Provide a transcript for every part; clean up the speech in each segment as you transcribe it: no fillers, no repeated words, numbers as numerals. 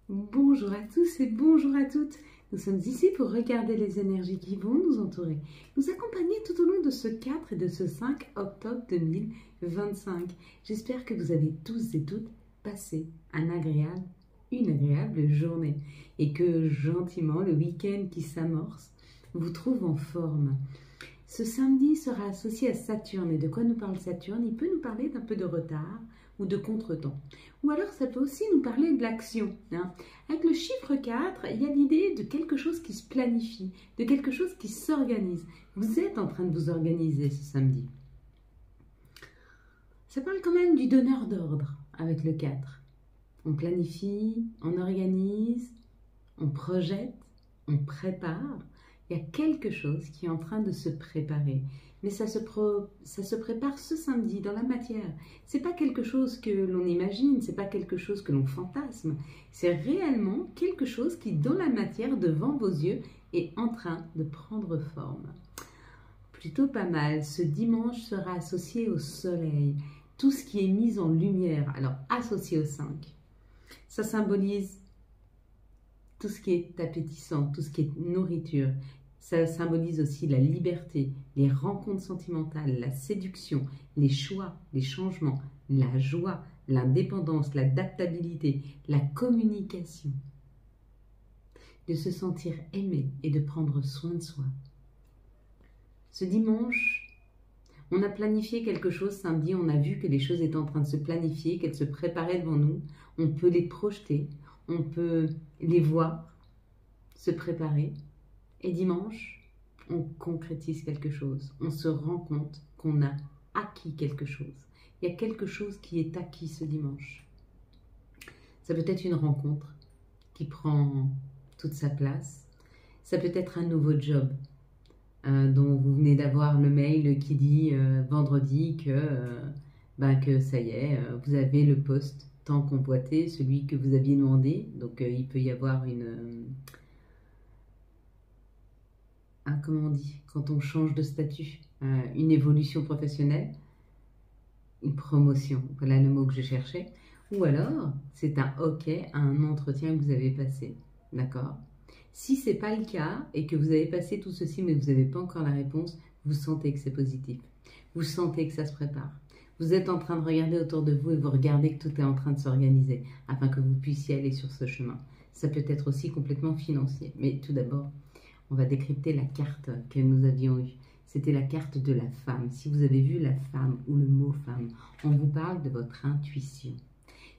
Bonjour à tous et bonjour à toutes. Nous sommes ici pour regarder les énergies qui vont nous entourer, nous accompagner tout au long de ce 4 et de ce 5 octobre 2025. J'espère que vous avez tous et toutes passé une agréable journée et que gentiment le week-end qui s'amorce vous trouve en forme. Ce samedi sera associé à Saturne. Et de quoi nous parle Saturne? Il peut nous parler d'un peu de retard ou de contretemps. Ou alors ça peut aussi nous parler de l'action. Avec le chiffre 4, il y a l'idée de quelque chose qui se planifie, de quelque chose qui s'organise. Vous êtes en train de vous organiser ce samedi. Ça parle quand même du donneur d'ordre avec le 4. On planifie, on organise, on projette, on prépare. Il y a quelque chose qui est en train de se préparer. Mais ça se prépare ce samedi dans la matière. Ce n'est pas quelque chose que l'on imagine, ce n'est pas quelque chose que l'on fantasme. C'est réellement quelque chose qui, dans la matière, devant vos yeux, est en train de prendre forme. Plutôt pas mal. Ce dimanche sera associé au soleil. Tout ce qui est mis en lumière, alors associé au 5. Ça symbolise tout ce qui est appétissant, tout ce qui est nourriture. Ça symbolise aussi la liberté, les rencontres sentimentales, la séduction, les choix, les changements, la joie, l'indépendance, l'adaptabilité, la communication. De se sentir aimé et de prendre soin de soi. Ce dimanche, on a planifié quelque chose samedi, on a vu que les choses étaient en train de se planifier, qu'elles se préparaient devant nous. On peut les projeter, on peut les voir se préparer. Et dimanche, on concrétise quelque chose. On se rend compte qu'on a acquis quelque chose. Il y a quelque chose qui est acquis ce dimanche. Ça peut être une rencontre qui prend toute sa place. Ça peut être un nouveau job dont vous venez d'avoir le mail qui dit vendredi que ça y est, vous avez le poste tant convoité, celui que vous aviez demandé. Donc il peut y avoir comment on dit, quand on change de statut, une évolution professionnelle, une promotion, voilà le mot que je cherchais, ou alors c'est un OK à un entretien que vous avez passé, d'accord? Si ce n'est pas le cas et que vous avez passé tout ceci mais que vous n'avez pas encore la réponse, vous sentez que c'est positif, vous sentez que ça se prépare. Vous êtes en train de regarder autour de vous et vous regardez que tout est en train de s'organiser afin que vous puissiez aller sur ce chemin. Ça peut être aussi complètement financier, mais tout d'abord, on va décrypter la carte que nous avions eue. C'était la carte de la femme. Si vous avez vu la femme ou le mot femme, on vous parle de votre intuition.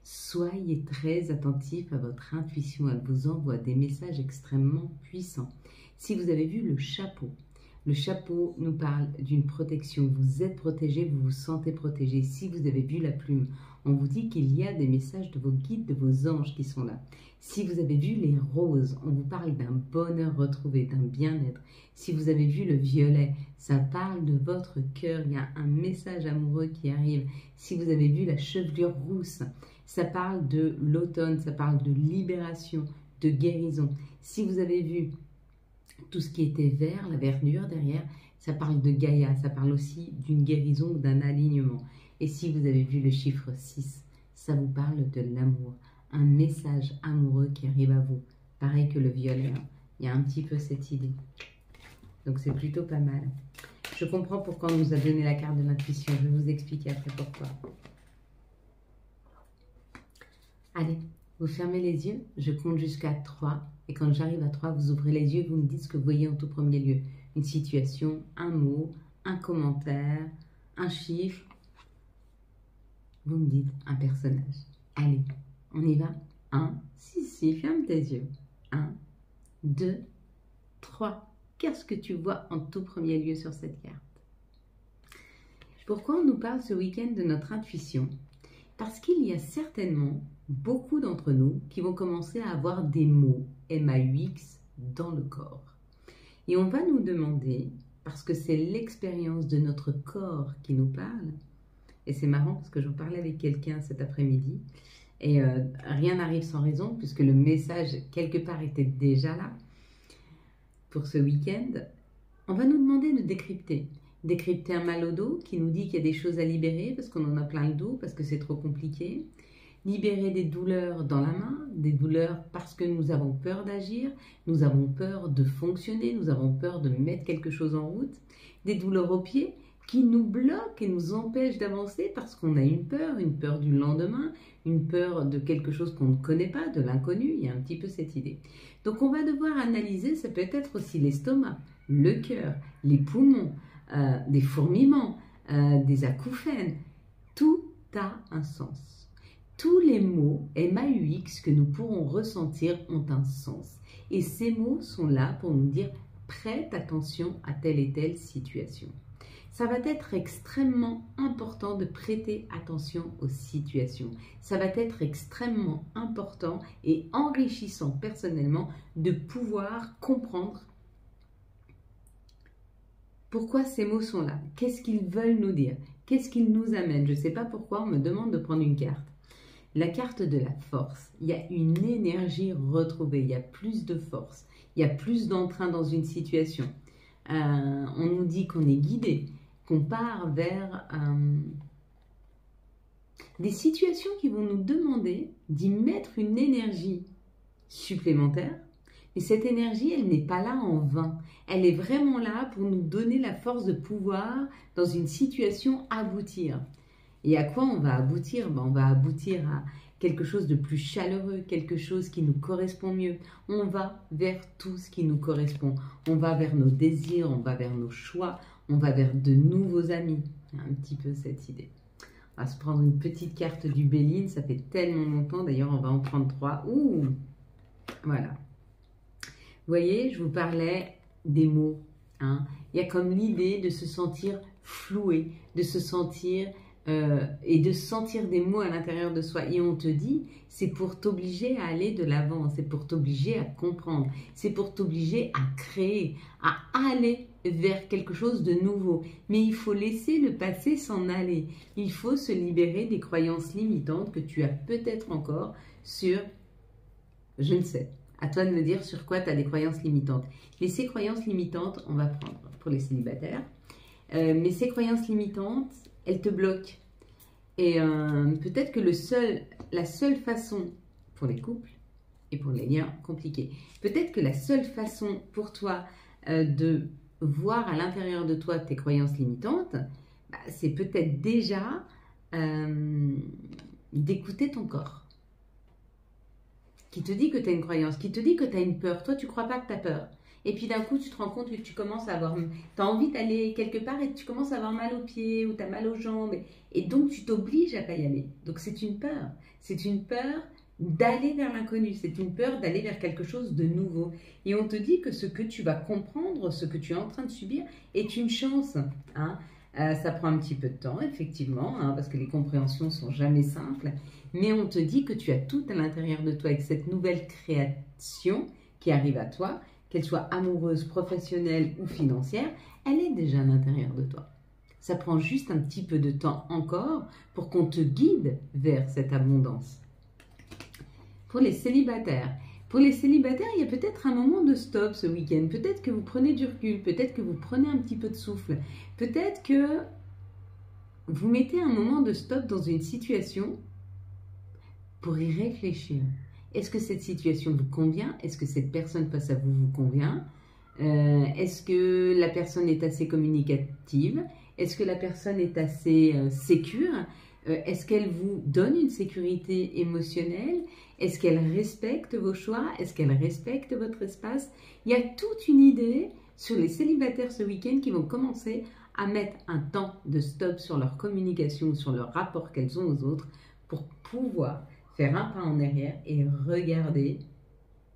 Soyez très attentif à votre intuition. Elle vous envoie des messages extrêmement puissants. Si vous avez vu le chapeau nous parle d'une protection. Vous êtes protégé, vous vous sentez protégé. Si vous avez vu la plume, on vous dit qu'il y a des messages de vos guides, de vos anges qui sont là. Si vous avez vu les roses, on vous parle d'un bonheur retrouvé, d'un bien-être. Si vous avez vu le violet, ça parle de votre cœur. Il y a un message amoureux qui arrive. Si vous avez vu la chevelure rousse, ça parle de l'automne, ça parle de libération, de guérison. Si vous avez vu tout ce qui était vert, la verdure derrière, ça parle de Gaïa, ça parle aussi d'une guérison ou d'un alignement. Et si vous avez vu le chiffre 6, ça vous parle de l'amour, un message amoureux qui arrive à vous. Pareil que le violet, il y a un petit peu cette idée. Donc c'est plutôt pas mal. Je comprends pourquoi on nous a donné la carte de l'intuition, je vais vous expliquer après pourquoi. Allez, vous fermez les yeux, je compte jusqu'à 3. Et quand j'arrive à 3, vous ouvrez les yeux, vous me dites ce que vous voyez en tout premier lieu. Une situation, un mot, un commentaire, un chiffre. Vous me dites un personnage. Allez, on y va. 1, si, ferme tes yeux. 1, 2, 3. Qu'est-ce que tu vois en tout premier lieu sur cette carte? Pourquoi on nous parle ce week-end de notre intuition? Parce qu'il y a certainement beaucoup d'entre nous qui vont commencer à avoir des mots MAUX dans le corps. Et on va nous demander, parce que c'est l'expérience de notre corps qui nous parle, et c'est marrant parce que j'en parlais avec quelqu'un cet après-midi, et rien n'arrive sans raison, puisque le message quelque part était déjà là pour ce week-end, on va nous demander de décrypter. Décrypter un mal au dos qui nous dit qu'il y a des choses à libérer parce qu'on en a plein le dos, parce que c'est trop compliqué. libérer des douleurs dans la main, des douleurs parce que nous avons peur d'agir, nous avons peur de fonctionner, nous avons peur de mettre quelque chose en route, des douleurs aux pieds qui nous bloquent et nous empêchent d'avancer parce qu'on a une peur du lendemain, une peur de quelque chose qu'on ne connaît pas, de l'inconnu, il y a un petit peu cette idée. Donc on va devoir analyser, ça peut être aussi l'estomac, le cœur, les poumons, des fourmillements, des acouphènes, tout a un sens. Tous les mots MAUX que nous pourrons ressentir ont un sens. Et ces mots sont là pour nous dire prête attention à telle et telle situation. Ça va être extrêmement important de prêter attention aux situations. Ça va être extrêmement important et enrichissant personnellement de pouvoir comprendre pourquoi ces mots sont là. Qu'est-ce qu'ils veulent nous dire? Qu'est-ce qu'ils nous amènent? Je ne sais pas pourquoi on me demande de prendre une carte. La carte de la force. Il y a une énergie retrouvée, il y a plus de force, il y a plus d'entrain dans une situation. On nous dit qu'on est guidé, qu'on part vers des situations qui vont nous demander d'y mettre une énergie supplémentaire. Mais cette énergie, elle n'est pas là en vain. Elle est vraiment là pour nous donner la force de pouvoir, dans une situation, aboutir. Et à quoi on va aboutir? On va aboutir à quelque chose de plus chaleureux, quelque chose qui nous correspond mieux. On va vers tout ce qui nous correspond. On va vers nos désirs, on va vers nos choix, on va vers de nouveaux amis. Un petit peu cette idée. On va se prendre une petite carte du Béline, ça fait tellement longtemps. D'ailleurs, on va en prendre 3. Ouh, voilà. Vous voyez, je vous parlais des mots. Il y a comme l'idée de se sentir floué, de se sentir et de sentir des mots à l'intérieur de soi. Et on te dit, c'est pour t'obliger à aller de l'avant, c'est pour t'obliger à comprendre, c'est pour t'obliger à créer, à aller vers quelque chose de nouveau. Mais il faut laisser le passé s'en aller. Il faut se libérer des croyances limitantes que tu as peut-être encore sur, je ne sais. À toi de me dire sur quoi tu as des croyances limitantes. Mais ces croyances limitantes, on va prendre pour les célibataires. Mais ces croyances limitantes, elles te bloquent. Et peut-être que la seule façon pour les couples et pour les liens compliqués, peut-être que la seule façon pour toi de voir à l'intérieur de toi tes croyances limitantes, c'est peut-être déjà d'écouter ton corps. Qui te dit que tu as une croyance, qui te dit que tu as une peur. Toi, tu ne crois pas que tu as peur. Et puis d'un coup, tu te rends compte que tu commences à avoir... Tu as envie d'aller quelque part et tu commences à avoir mal aux pieds ou tu as mal aux jambes. Et donc, tu t'obliges à ne pas y aller. Donc, c'est une peur. C'est une peur d'aller vers l'inconnu. C'est une peur d'aller vers quelque chose de nouveau. Et on te dit que ce que tu vas comprendre, ce que tu es en train de subir, est une chance. Ça prend un petit peu de temps, effectivement, parce que les compréhensions ne sont jamais simples. Mais on te dit que tu as tout à l'intérieur de toi avec cette nouvelle création qui arrive à toi, qu'elle soit amoureuse, professionnelle ou financière, elle est déjà à l'intérieur de toi. Ça prend juste un petit peu de temps encore pour qu'on te guide vers cette abondance. Pour les célibataires, il y a peut-être un moment de stop ce week-end. Peut-être que vous prenez du recul, peut-être que vous prenez un petit peu de souffle, peut-être que vous mettez un moment de stop dans une situation pour y réfléchir. Est-ce que cette situation vous convient? Est-ce que cette personne face à vous convient? Est-ce que la personne est assez communicative? Est-ce que la personne est assez sécure? Est-ce qu'elle vous donne une sécurité émotionnelle? Est-ce qu'elle respecte vos choix? Est-ce qu'elle respecte votre espace? Il y a toute une idée sur les célibataires ce week-end qui vont commencer à mettre un temps de stop sur leur communication, sur le rapport qu'elles ont aux autres pour pouvoir faire un pas en arrière et regarder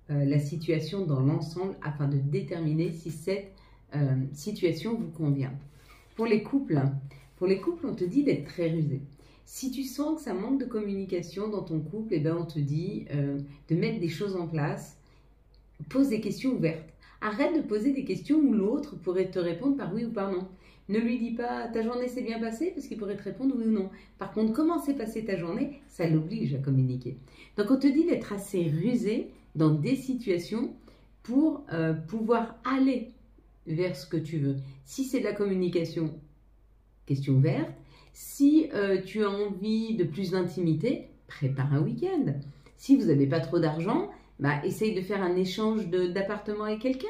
la situation dans l'ensemble afin de déterminer si cette situation vous convient. Pour les couples, on te dit d'être très rusé. Si tu sens que ça manque de communication dans ton couple, on te dit de mettre des choses en place. Pose des questions ouvertes. Arrête de poser des questions où l'autre pourrait te répondre par oui ou par non. Ne lui dis pas ta journée s'est bien passée parce qu'il pourrait te répondre oui ou non. Par contre, comment s'est passée ta journée, ça l'oblige à communiquer. Donc on te dit d'être assez rusé dans des situations pour pouvoir aller vers ce que tu veux. Si c'est de la communication, question ouverte. Si tu as envie de plus d'intimité, prépare un week-end. Si vous n'avez pas trop d'argent, bah, essaye de faire un échange d'appartement avec quelqu'un.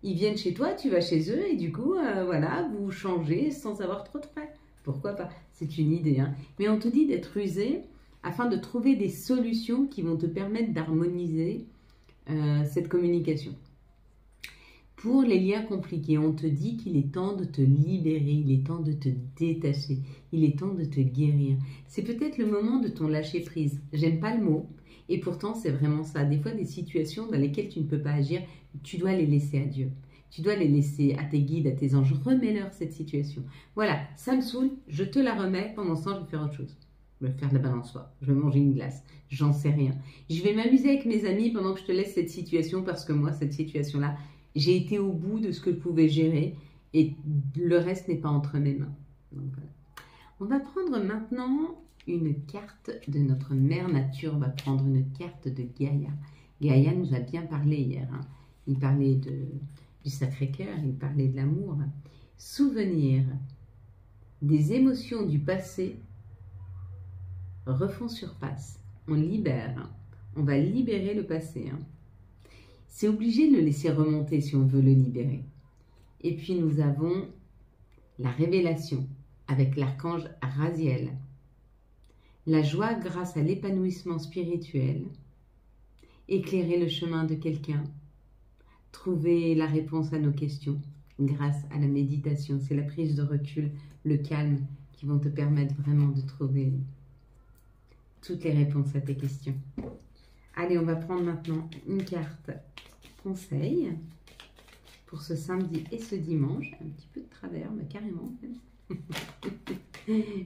Ils viennent chez toi, tu vas chez eux et du coup, voilà, vous changez sans avoir trop de frais. Pourquoi pas? C'est une idée, hein. Mais on te dit d'être rusé afin de trouver des solutions qui vont te permettre d'harmoniser cette communication. Pour les liens compliqués, on te dit qu'il est temps de te libérer, il est temps de te détacher, il est temps de te guérir. C'est peut-être le moment de ton lâcher prise. J'aime pas le mot, et pourtant c'est vraiment ça. Des fois, des situations dans lesquelles tu ne peux pas agir, tu dois les laisser à Dieu. Tu dois les laisser à tes guides, à tes anges. Remets-leur cette situation. Voilà, ça me saoule, je te la remets. Pendant ce temps, je vais faire autre chose. Je vais faire de la balançoire, je vais manger une glace, j'en sais rien. Je vais m'amuser avec mes amis pendant que je te laisse cette situation parce que moi, cette situation-là, j'ai été au bout de ce que je pouvais gérer et le reste n'est pas entre mes mains. Donc, voilà. On va prendre maintenant une carte de notre mère nature. On va prendre une carte de Gaïa. Gaïa nous a bien parlé hier. Hein. Il parlait du Sacré-Cœur, il parlait de l'amour. Souvenirs des émotions du passé refont surface. On libère. On va libérer le passé. Hein. C'est obligé de le laisser remonter si on veut le libérer. Et puis nous avons la révélation avec l'archange Raziel. La joie grâce à l'épanouissement spirituel. Éclairer le chemin de quelqu'un. Trouver la réponse à nos questions grâce à la méditation. C'est la prise de recul, le calme qui vont te permettre vraiment de trouver toutes les réponses à tes questions. Allez, on va prendre maintenant une carte conseil pour ce samedi et ce dimanche. Un petit peu de travers, mais carrément.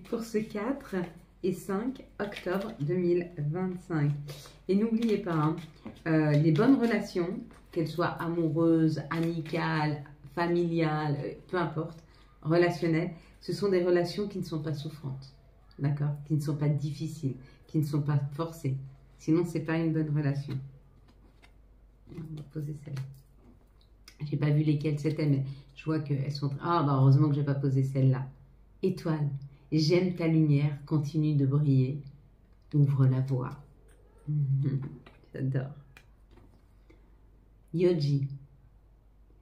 Pour ce 4 et 5 octobre 2025. Et n'oubliez pas, hein, les bonnes relations, qu'elles soient amoureuses, amicales, familiales, peu importe, relationnelles, ce sont des relations qui ne sont pas souffrantes, d'accord? Qui ne sont pas difficiles, qui ne sont pas forcées. Sinon, ce n'est pas une bonne relation. On va poser celle-là. J'ai pas vu lesquelles c'était, mais je vois qu'elles sont... Ah, bah heureusement que j'ai pas posé celle-là. Étoile, j'aime ta lumière, continue de briller. Ouvre la voie. J'adore. Yogi,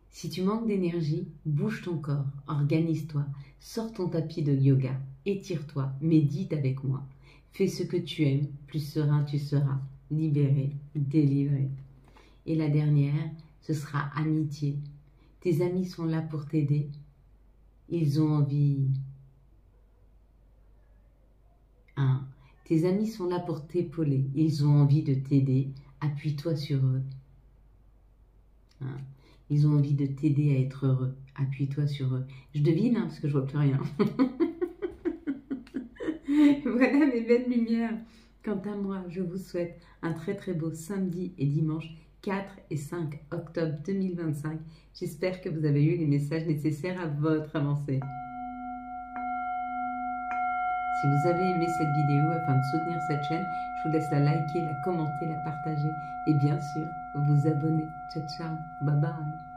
si tu manques d'énergie, bouge ton corps, organise-toi, sors ton tapis de yoga, étire-toi, médite avec moi. Fais ce que tu aimes, plus serein tu seras, libéré, délivré. Et la dernière, ce sera amitié. Tes amis sont là pour t'aider. Ils ont envie. Hein? Tes amis sont là pour t'épauler. Ils ont envie de t'aider. Appuie-toi sur eux. Hein? Ils ont envie de t'aider à être heureux. Appuie-toi sur eux. Je devine, hein, parce que je vois plus rien. Voilà mes belles lumières. Quant à moi, je vous souhaite un très très beau samedi et dimanche 4 et 5 octobre 2025. J'espère que vous avez eu les messages nécessaires à votre avancée. Si vous avez aimé cette vidéo, afin de soutenir cette chaîne, je vous laisse la liker, la commenter, la partager et bien sûr, vous abonner. Ciao, ciao, bye bye.